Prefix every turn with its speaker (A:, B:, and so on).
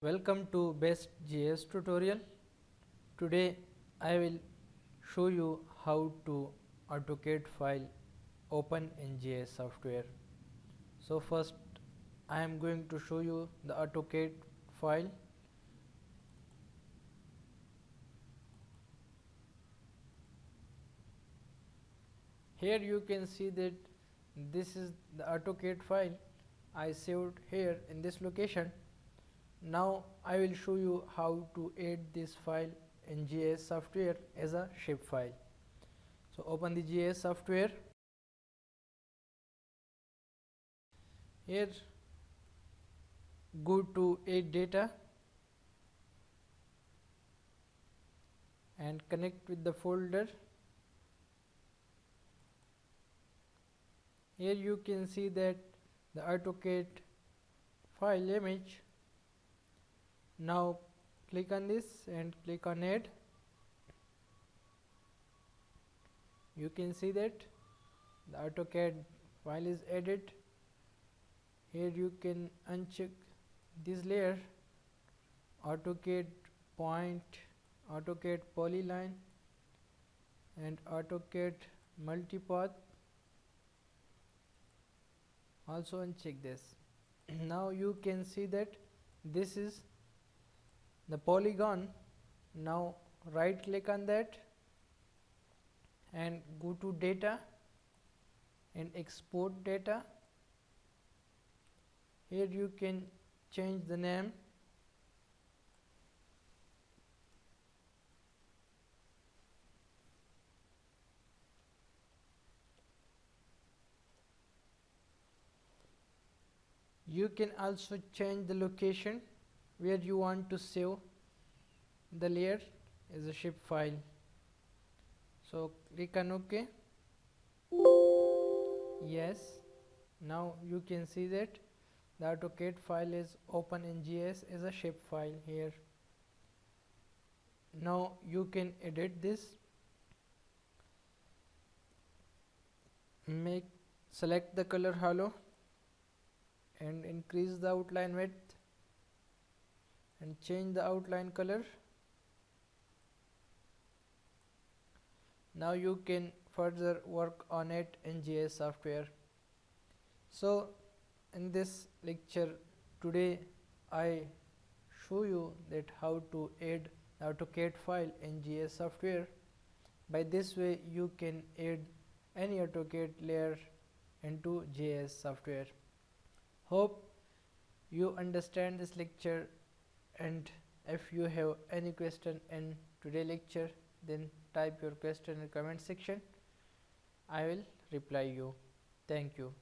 A: Welcome to Best GIS tutorial. Today I will show you how to AutoCAD file open in GIS software. So first I am going to show you the AutoCAD file. Here you can see that this is the AutoCAD file I saved here in this location. Now I will show you how to add this file in GIS software as a shapefile. So open the GIS software. Here go to add data and connect with the folder. Here you can see that the AutoCAD file image. Now click on this and click on add. You can see that the AutoCAD file is added. Here you can uncheck this layer, AutoCAD point, AutoCAD polyline and AutoCAD multipath. Also uncheck this. Now you can see that this is the polygon. Now right click on that and go to data and export data. Here you can change the name. You can also change the location where you want to save the layer as a shape file. So click on OK. Yes. Now you can see that the AutoCAD file is open in GIS as a shape file here. Now you can edit this. Select the color halo and increase the outline width and change the outline color. Now you can further work on it in GIS software. So in this lecture today I show you that how to add the AutoCAD file in GIS software. By this way you can add any AutoCAD layer into GIS software. Hope you understand this lecture, and if you have any question in today's lecture, then type your question in comment section. I will reply you. Thank you.